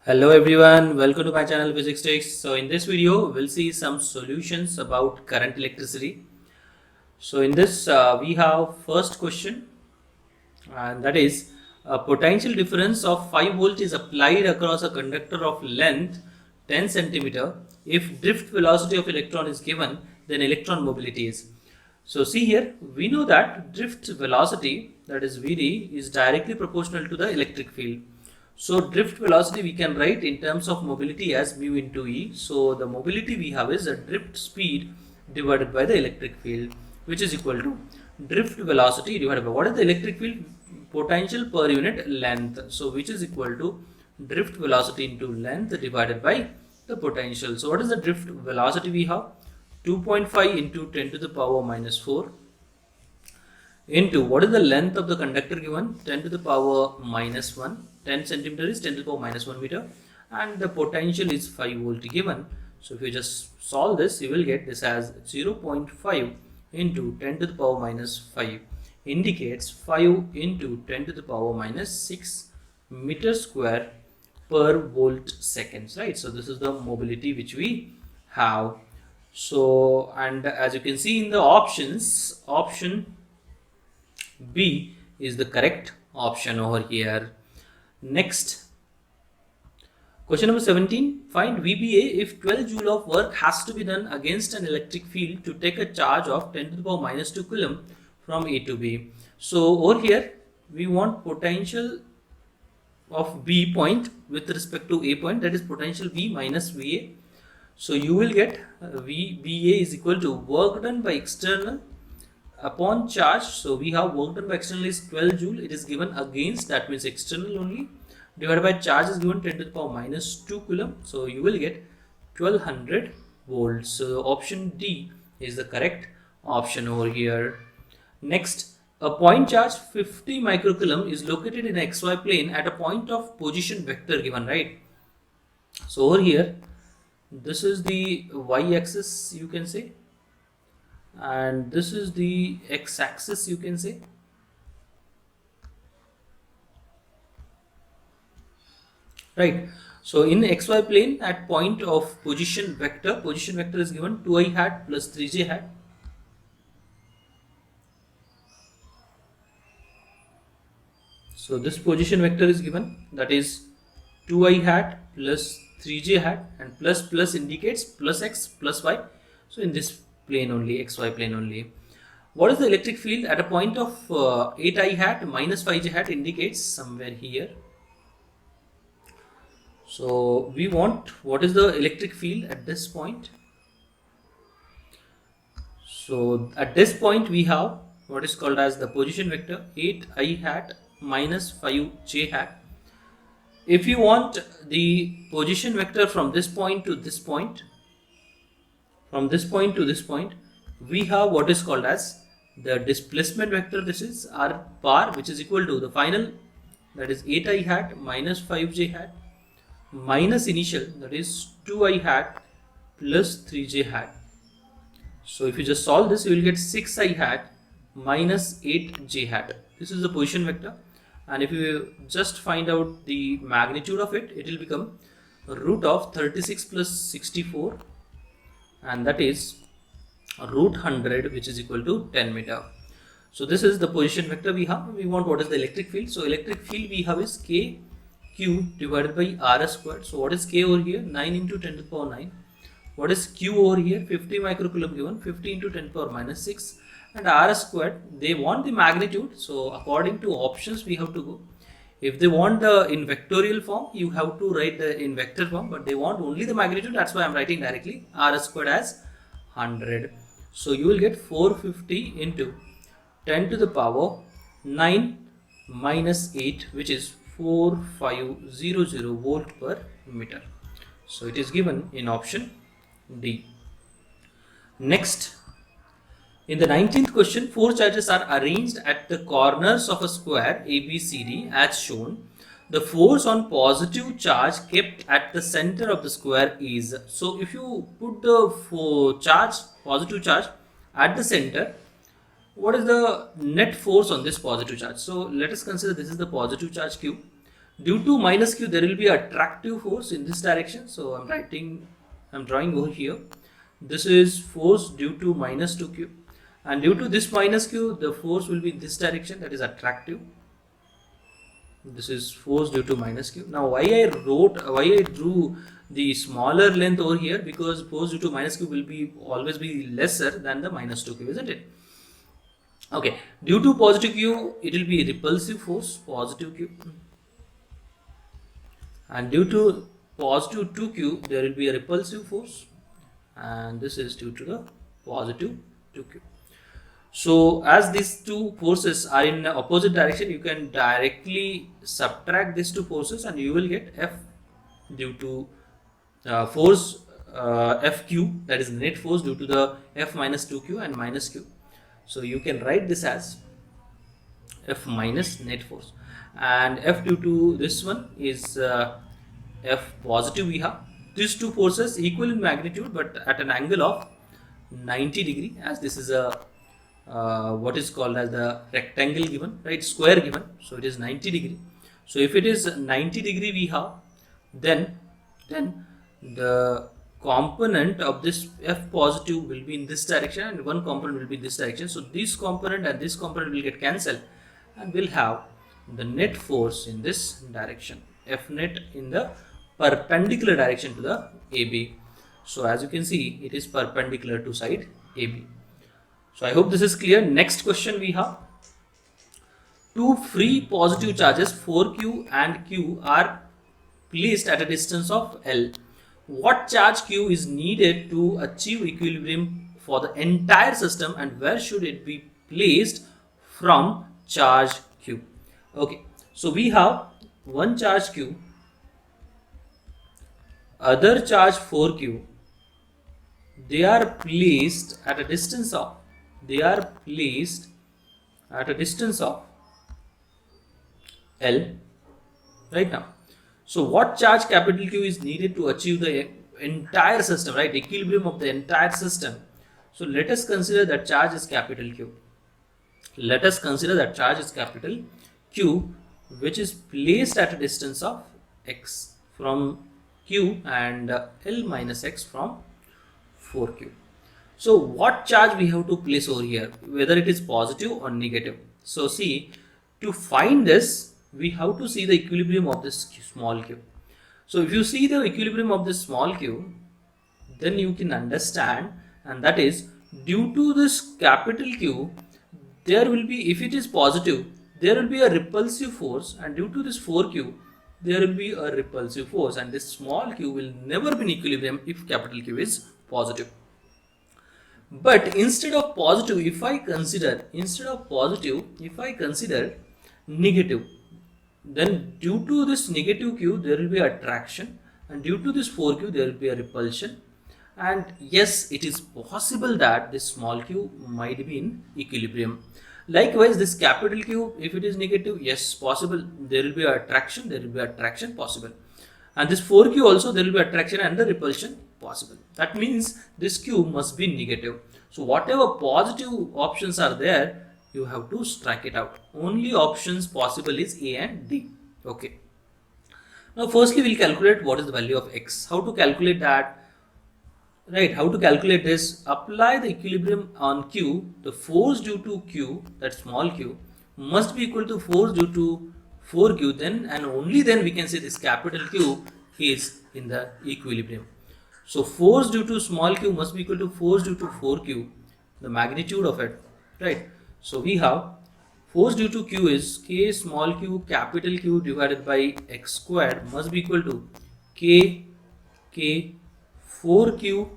Hello everyone, welcome to my channel Physics Tricks. So in this video, we'll see some solutions about current electricity. So in this, we have first question, and that is a potential difference of 5 volt is applied across a conductor of length 10 centimeter. If drift velocity of electron is given, then electron mobility is. So see here, we know that drift velocity, that is Vd, is directly proportional to the electric field. So drift velocity we can write in terms of mobility as mu into E. So the mobility we have is a drift speed divided by the electric field, which is equal to drift velocity divided by what is the electric field? Potential per unit length. So which is equal to drift velocity into length divided by the potential. So what is the drift velocity we have? 2.5 into 10 to the power minus 4 into what is the length of the conductor given? 10 to the power minus 1. 10 centimeter is 10 to the power minus 1 meter, and the potential is 5 volt given. So if you just solve this, you will get this as 0.5 into 10 to the power minus 5 indicates 5 into 10 to the power minus 6 meter square per volt seconds, right? So this is the mobility which we have. So, and as you can see in the options, option B is the correct option over here. Next, question number 17. Find VBA if 12 joule of work has to be done against an electric field to take a charge of 10 to the power minus 2 coulomb from A to B. So over here, we want potential of B point with respect to A point, that is potential V minus VA. So you will get VBA is equal to work done by external upon charge. So we have work done by external is 12 joule, it is given against, that means external only, divided by charge is given 10 to the power minus 2 coulomb. So you will get 1200 volts. So option D is the correct option over here. Next, a point charge 50 microcoulomb is located in xy plane at a point of position vector given, right? So over here, this is the y-axis you can say, and this is the x-axis you can say. Right. So in xy plane at point of position vector is given 2i hat plus 3j hat. So this position vector is given, that is 2i hat plus 3j hat, and plus indicates plus x plus y. So in this plane only, xy plane only. What is the electric field at a point of 8i hat minus 5j hat indicates somewhere here. So we want what is the electric field at this point. So at this point we have what is called as the position vector 8i hat minus 5j hat. If you want the position vector from this point to this point, from this point to this point, we have what is called as the displacement vector. This is r bar, which is equal to the final, that is 8i hat minus 5j hat minus initial, that is 2i hat plus 3j hat. So if you just solve this, you will get 6i hat minus 8j hat. This is the position vector, and if you just find out the magnitude of it, it will become root of 36 plus 64, and that is root 100, which is equal to 10 meter. So this is the position vector we have. We want what is the electric field. So electric field we have is k q divided by r squared. So what is k over here? 9 into 10 to the power 9. What is q over here? 50 microcoulomb given, 50 into 10 to the power minus 6, and r squared, they want the magnitude. So according to options we have to go. If they want the in vectorial form, you have to write the in vector form, but they want only the magnitude, that's why I'm writing directly r squared as 100. So you will get 450 into 10 to the power 9 minus 8, which is 4500 volt per meter. So it is given in option D. Next, in the 19th question, 4 charges are arranged at the corners of a square ABCD as shown. The force on positive charge kept at the center of the square is. So if you put the charge, positive charge at the center, what is the net force on this positive charge? So let us consider this is the positive charge Q. Due to minus q, there will be attractive force in this direction. So I'm drawing over here. This is force due to minus 2q, and due to this minus q, the force will be in this direction, that is attractive. This is force due to minus q. Now why I drew the smaller length over here, because force due to minus q will be always be lesser than the minus 2q, isn't it? Okay, due to positive q, it will be repulsive force, positive q, and due to positive 2q, there will be a repulsive force, and this is due to the positive 2q. So as these two forces are in opposite direction, you can directly subtract these two forces and you will get F due to force Fq, that is net force due to the F minus 2q and minus q. So you can write this as F minus net force, and F due to this one is F positive. We have these two forces equal in magnitude but at an angle of 90 degree, as this is a what is called as the rectangle given, right, square given, so it is 90 degree. So if it is 90 degree we have, then the component of this F positive will be in this direction and one component will be in this direction. So this component and this component will get cancelled and we'll have the net force in this direction, F net in the perpendicular direction to the AB. So as you can see, it is perpendicular to side AB. So I hope this is clear. Next question we have. Two free positive charges 4q and q are placed at a distance of L. What charge q is needed to achieve equilibrium for the entire system, and where should it be placed from charge q? Okay, so we have one charge q, other charge 4q. They are placed at a distance of L right now. So what charge capital Q is needed to achieve the entire system, right, equilibrium of the entire system? So let us consider that charge is capital Q. Let us consider that charge is capital Q, which is placed at a distance of x from Q and L minus x from 4q. So what charge we have to place over here, whether it is positive or negative? So see, to find this, we have to see the equilibrium of this small q. So if you see the equilibrium of this small q, then you can understand, and that is due to this capital Q, there will be, if it is positive, there will be a repulsive force, and due to this 4q, there will be a repulsive force, and this small q will never be in equilibrium if capital Q is positive. But instead of positive, if I consider negative, then due to this negative q, there will be attraction, and due to this 4q, there will be a repulsion. And yes, it is possible that this small q might be in equilibrium. Likewise, this capital Q, if it is negative, yes, possible, there will be attraction possible. And this 4q also, there will be attraction and the repulsion possible. That means this q must be negative. So whatever positive options are there, you have to strike it out. Only options possible is A and D. Okay. Now firstly, we'll calculate what is the value of x. How to calculate that? Right, how to calculate this? Apply the equilibrium on Q. The force due to Q, that small q, must be equal to force due to 4q, then and only then we can say this capital Q is in the equilibrium. So force due to small q must be equal to force due to 4q, the magnitude of it, right? So we have force due to q is k small q capital Q divided by x squared must be equal to k 4q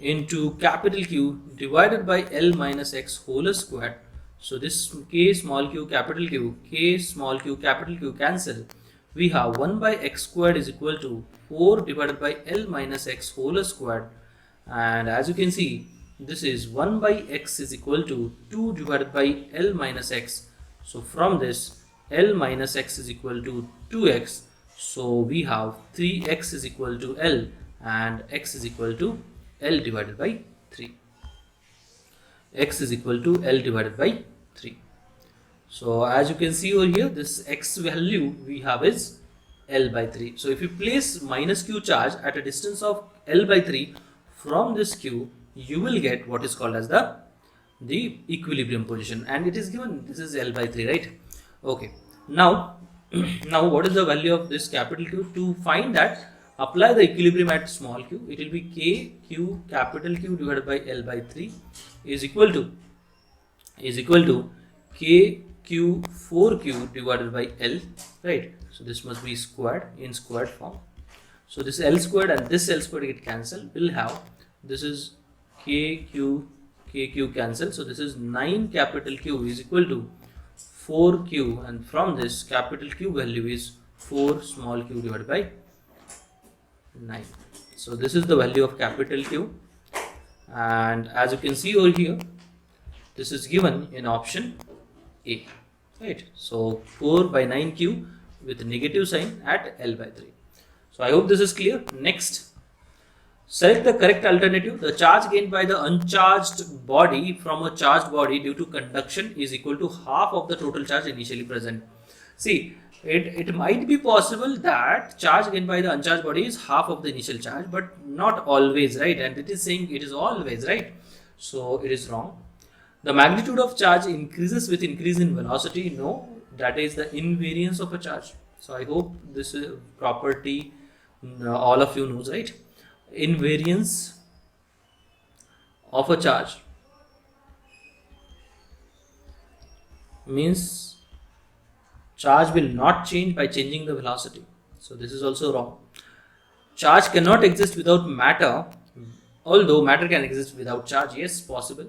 into capital Q divided by L minus x whole squared. So this k small q capital Q, k small q capital Q cancel. We have 1 by x squared is equal to 4 divided by L minus x whole squared. And as you can see, this is 1 by x is equal to 2 divided by L minus x. So from this, L minus x is equal to 2x. So we have 3x is equal to L and x is equal to L divided by 3. X is equal to L divided by 3. So as you can see over here, this x value we have is L by 3. So if you place minus q charge at a distance of L by 3 from this q, you will get what is called as the equilibrium position, and it is given this is L by 3, right? Okay. Now now what is the value of this capital Q? To find that, apply the equilibrium at small q. It will be k q capital Q divided by L by 3 is equal to k q 4q divided by L, right? So this must be squared in squared form. So this L squared and this L squared get cancelled. We'll have this is kq cancel. So this is 9 capital Q is equal to 4q, and from this capital Q value is 4 small q divided by 9. So this is the value of capital Q, and as you can see over here, this is given in option A, right? So 4 by 9q with negative sign at L by 3. So I hope this is clear. Next, select the correct alternative. The charge gained by the uncharged body from a charged body due to conduction is equal to half of the total charge initially present. See, it might be possible that charge gained by the uncharged body is half of the initial charge, but not always, right? And it is saying it is always, right? So it is wrong. The magnitude of charge increases with increase in velocity. No, that is the invariance of a charge. So I hope this property all of you knows, right? Invariance of a charge means charge will not change by changing the velocity. So this is also wrong. Charge cannot exist without matter, although matter can exist without charge. Yes, possible.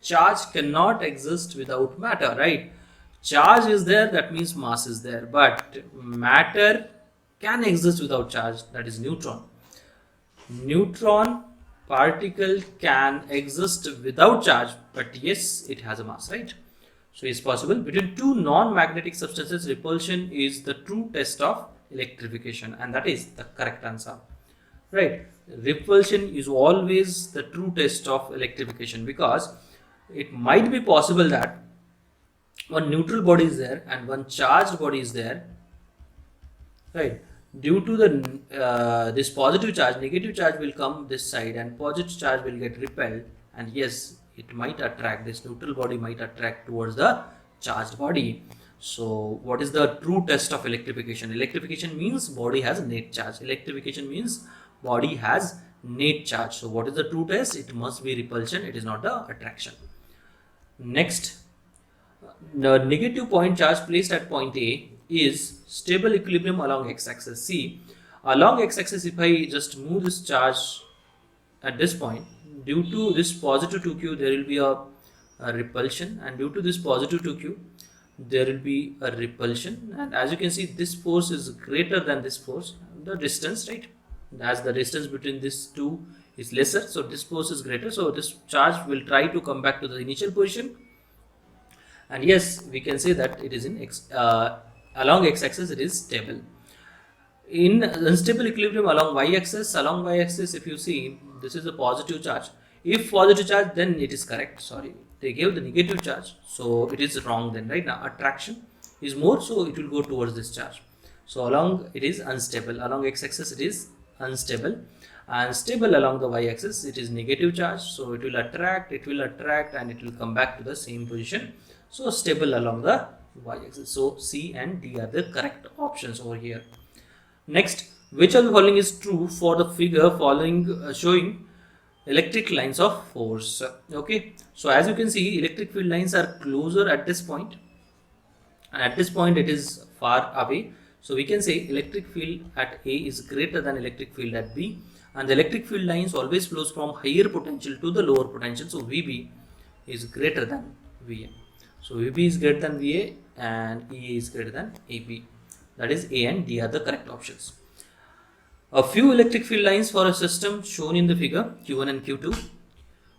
Charge cannot exist without matter, right? Charge is there, that means mass is there, but matter can exist without charge, that is neutron. Neutron particle can exist without charge, but yes, it has a mass, right? So it's possible. Between two non-magnetic substances, repulsion is the true test of electrification, and that is the correct answer, right? Repulsion is always the true test of electrification, because it might be possible that one neutral body is there and one charged body is there, right? Due to the this positive charge, negative charge will come this side and positive charge will get repelled, and yes, it might attract, this neutral body might attract towards the charged body. So what is the true test of electrification? Electrification means body has net charge. Electrification means body has net charge. So what is the true test? It must be repulsion, it is not the attraction. Next, the negative point charge placed at point A is stable equilibrium along x-axis. See, along x-axis, if I just move this charge at this point, due to this positive 2q, there will be a repulsion, and due to this positive 2q, there will be a repulsion. And as you can see, this force is greater than this force, the distance, right? As the distance between these two is lesser, so this force is greater, so this charge will try to come back to the initial position. And yes, we can say that it is in along x-axis it is stable. In unstable equilibrium along y-axis, if you see, this is a positive charge. If positive charge, then it is correct. Sorry, they gave the negative charge, so it is wrong then, right? Now attraction is more, so it will go towards this charge. So along it is unstable, along x-axis it is unstable, and stable along the y-axis it is negative charge, so it will attract and it will come back to the same position. So stable along the y-axis. So C and D are the correct options over here. Next, which of the following is true for the figure following showing electric lines of force? Okay, so as you can see, electric field lines are closer at this point, and at this point it is far away. So we can say electric field at A is greater than electric field at B, and the electric field lines always flows from higher potential to the lower potential. So VB is greater than VA. So VB is greater than VA and EA is greater than AB. That is A and D are the correct options. A few electric field lines for a system shown in the figure Q1 and Q2.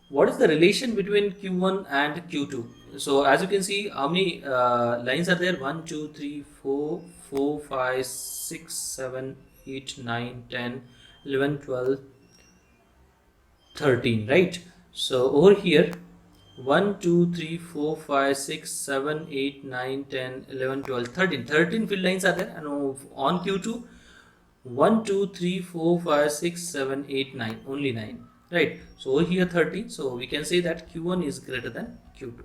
What is the relation between Q1 and Q2? So as you can see, how many lines are there? 1, 2, 3, 4, 4, 5, 6, 7, 8, 9, 10, 11, 12, 13, right? So over here 1, 2, 3, 4, 5, 6, 7, 8, 9, 10, 11, 12, 13. 13 field lines are there, and on Q2, 1, 2, 3, 4, 5, 6, 7, 8, 9, only 9, right? So over here 13, so we can say that Q1 is greater than Q2.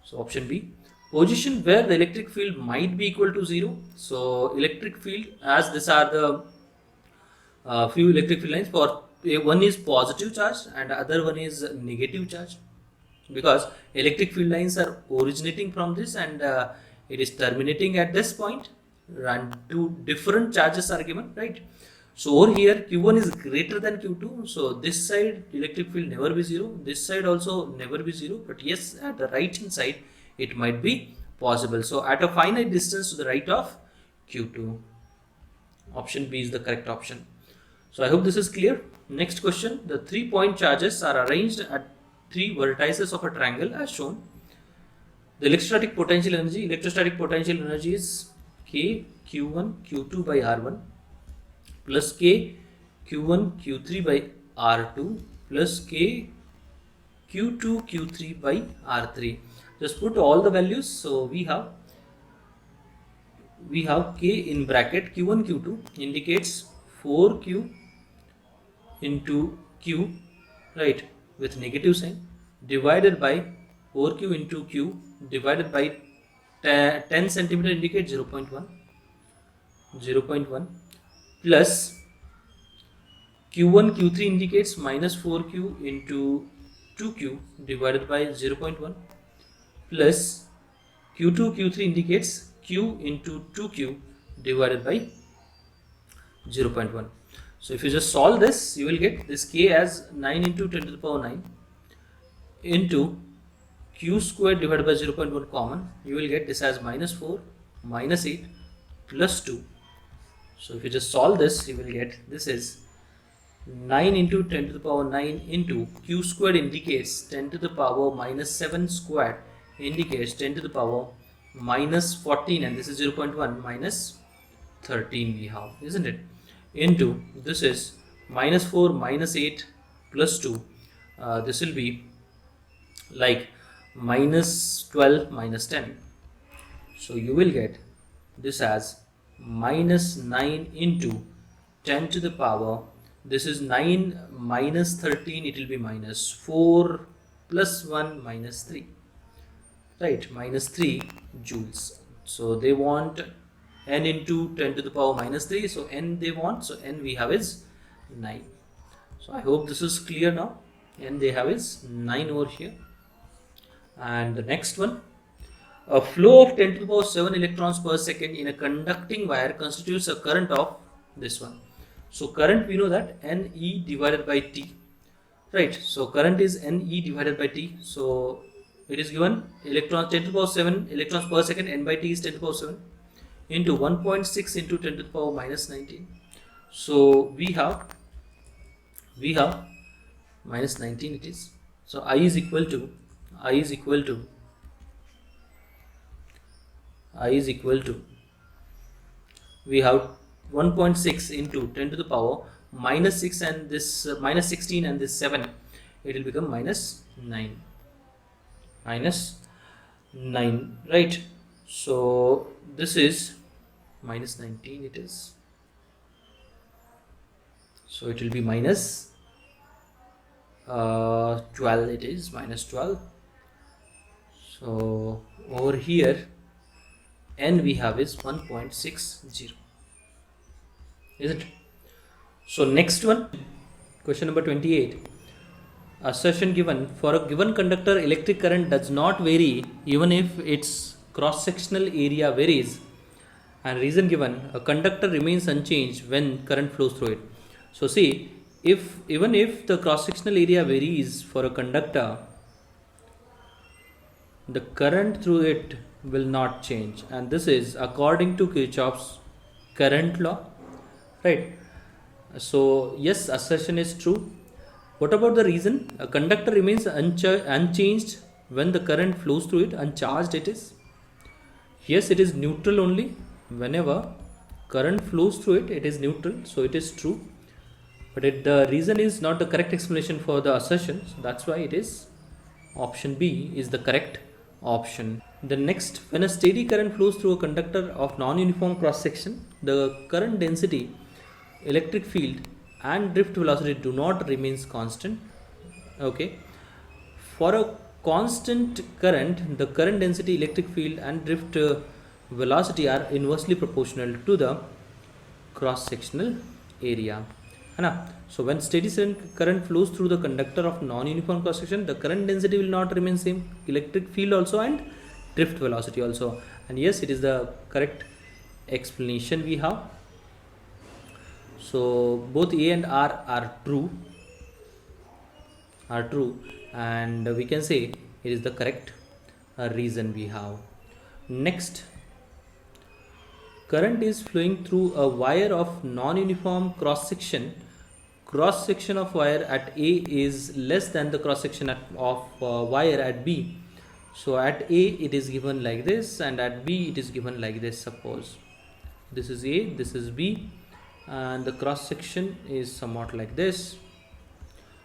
So option B. Position where the electric field might be equal to 0. So electric field, as these are the few electric field lines, for one is positive charge and other one is negative charge, because electric field lines are originating from this and it is terminating at this point, and two different charges are given, right? So over here Q1 is greater than Q2, so this side electric field never be 0, this side also never be 0, but yes, at the right hand side it might be possible. So at a finite distance to the right of Q2, option B is the correct option. So I hope this is clear. Next question. The 3-point charges are arranged at 3 vertices of a triangle as shown. The electrostatic potential energy is K Q1 Q2 by R1 plus K Q1 Q3 by R2 plus K Q2 Q3 by R3. Just put all the values. So we have K in bracket Q1 Q2 indicates 4Q into Q, right, with negative sign, divided by 4Q into Q divided by 10 centimeter indicates 0.1 plus Q1 Q3 indicates minus 4Q into 2Q divided by 0.1 plus Q2 Q3 indicates Q into 2Q divided by 0.1. So if you just solve this, you will get this K as 9 into 10 to the power 9 into Q squared divided by 0.1 common. You will get this as minus 4 minus 8 plus 2. So if you just solve this, you will get this is 9 into 10 to the power 9 into Q squared indicates 10 to the power minus 7 squared indicates 10 to the power minus 14, and this is 0.1 minus 13 we have, isn't it? Into this is minus 4 minus 8 plus 2. This will be like minus 12 minus 10. So you will get this as minus 9 into 10 to the power, this is 9 minus 13, it will be minus 4 plus 1 minus 3, right, minus 3 joules. So they want n into 10 to the power minus 3, so n they want, so n we have is 9. So I hope this is clear now. N they have is 9 over here. And the next one, a flow of 10 to the power 7 electrons per second in a conducting wire constitutes a current of this one. So current, we know that Ne divided by T, right? So current is Ne divided by T. So it is given electrons 10 to the power 7 electrons per second, n by T is 10 to the power 7 into 1.6 into 10 to the power minus 19. So we have minus 19 it is. So I is equal to we have 1.6 into 10 to the power minus 6 and this minus 16 and this 7, it will become minus 9, right? So this is minus 19 it is, so it will be minus 12, it is minus 12. So over here n we have is 1.60, isn't it? So next one, question number 28. Assertion given: for a given conductor, electric current does not vary even if its cross-sectional area varies, and reason given: a conductor remains unchanged when current flows through it. So see, even if the cross-sectional area varies for a conductor, the current through it will not change, and this is according to Kirchhoff's current law, right? So yes, assertion is true. What about the reason? A conductor remains unchanged when the current flows through it, uncharged it is. Yes, it is neutral only. Whenever current flows through it, it is neutral, so it is true. But the reason is not the correct explanation for the assertion, so that's why it is Option B is the correct option. The next, when a steady current flows through a conductor of non-uniform cross section, the current density, electric field and drift velocity do not remains constant. Okay, for a constant current, the current density, electric field and drift velocity are inversely proportional to the cross sectional area, है ना. So when steady current flows through the conductor of non-uniform cross section, the current density will not remain same, electric field also and drift velocity also. And yes, it is the correct explanation we have. So both A and R are true, and we can say it is the correct reason we have. Next, current is flowing through a wire of non-uniform cross section. Cross section of wire at A is less than the cross section of wire at B. So at A it is given like this, and at B it is given like this. Suppose this is A, this is B, and the cross section is somewhat like this.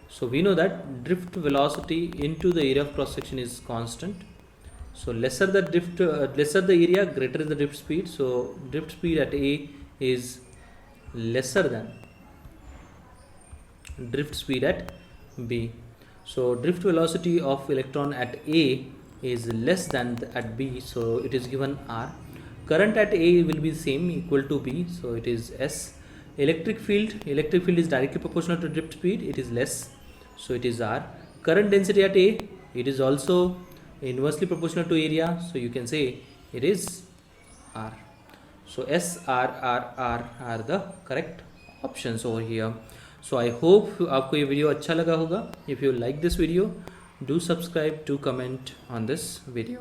So we know that drift velocity into the area of cross section is constant. So lesser the drift, lesser the area, greater is the drift speed. So drift speed at A is lesser than drift speed at B. So drift velocity of electron at A is less than at B. So it is given R. Current at A will be same, equal to B. So it is S. Electric field is directly proportional to drift speed. It is less. So it is R. Current density at A, it is also inversely proportional to area. So you can say it is R. So S, R, R, R are the correct options over here. So I hope आपको ये video अच्छा लगा होगा. If you like this video, do subscribe, do comment on this video.